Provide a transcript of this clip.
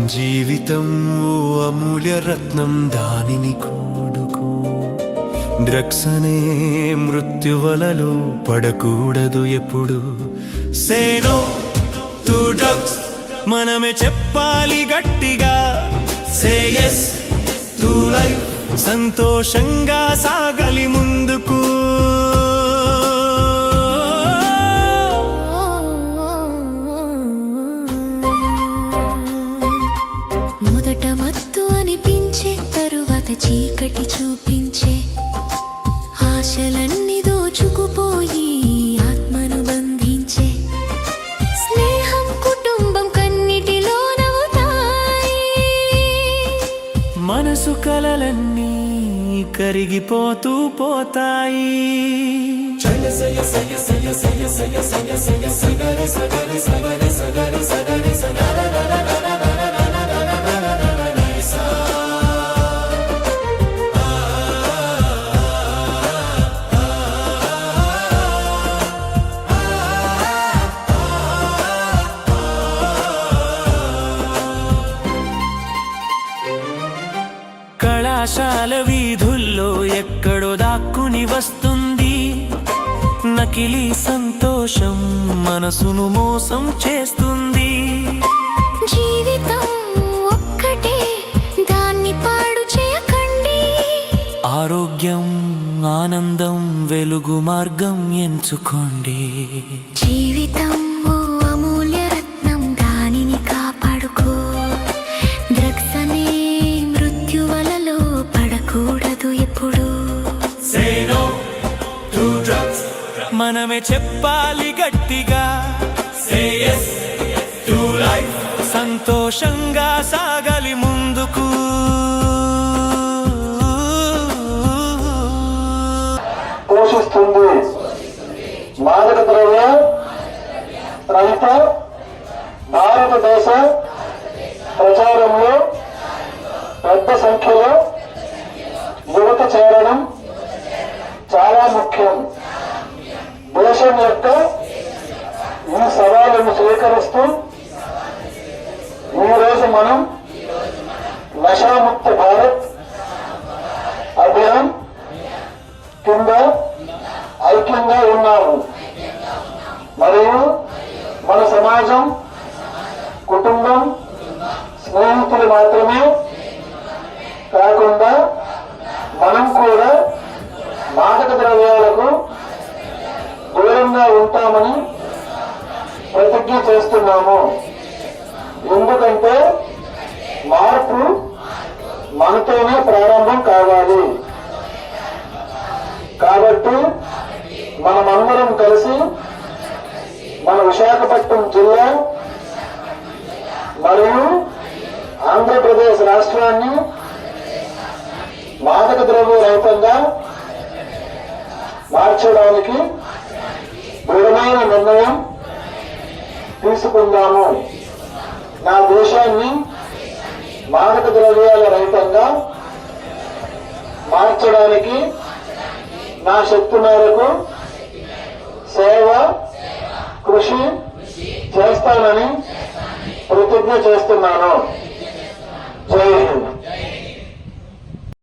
జీవితం ఓ అమూల్య రత్నం, దానిని కూడుకో. డ్రగ్స్ అనే మృత్యువలలో పడకూడదు ఎప్పుడు. సే నో టు డ్రగ్స్, మనమే చెప్పాలి గట్టిగా. సే yes టు లైఫ్, సంతోషంగా సాగలి ముందుకు. మొదట మత్తు అనిపించే, తరువాత చీకటి చూపించే, ఆశలన్నీ దోచుకుపోయి ఆత్మను బంధించే. స్నేహం కుటుంబం కన్నిటిలో నవ్వుతాయి, మనసు కలలన్నీ కరిగిపోతూ పోతాయి. కళాశాల వీధుల్లో ఎక్కడో దాక్కుని వస్తుంది నకిలీ సంతోషం, మనసును మోసం చేస్తుంది. జీవితం ఒక్కటే, దాన్ని పాడు చేయకండి. ఆరోగ్యం, ఆనందం, వెలుగు మార్గం ఎంచుకోండి. జీవితం ఓ అమూల్య రత్నం, దానిని కాపాడుకో. డ్రగ్స్ అనే మృత్యువలలో పడకూడదు ఎప్పుడు. Say no to drugs, మనమే చెప్పాలి గట్టిగా. Say yes to life, సంతోషంగా సాగలి ముందుకు. పోషిస్తుంది మాదక ద్రవ్య రహిత భారతదేశ ప్రచారంలో పెద్ద సంఖ్యలో యువత చేరడం చాలా ముఖ్యం. దేశం యొక్క ఈ సవాళ్లను స్వీకరిస్తూ ఈరోజు మనం నషాముక్త భారత్ అభియాన్ కింద ఐక్యంగా ఉన్నాము. మరియు మన సమాజం, కుటుంబం, స్నేహితులు మాత్రమే కాకుండా మనం కూడా మాదక ద్రవ్యాలకు దూరంగా ఉంటామని ప్రతిజ్ఞ చేస్తున్నాము. ఎందుకంటే మార్పు మనతోనే ప్రారంభం కావాలి. కాబట్టి మనమందరం కలిసి మన విశాఖపట్నం జిల్లా మరియు ఆంధ్రప్రదేశ్ రాష్ట్రాన్ని మాదక ద్రవ్య రహితంగా మార్చడానికి దృఢమైన నిర్ణయం తీసుకుందాము. నా దేశాన్ని మాదక ద్రవ్యాల రహితంగా మార్చడానికి నా శక్తి మేరకు సేవ, కృషి చేస్తానని ప్రతిజ్ఞ చేస్తున్నాను. జై హింద్.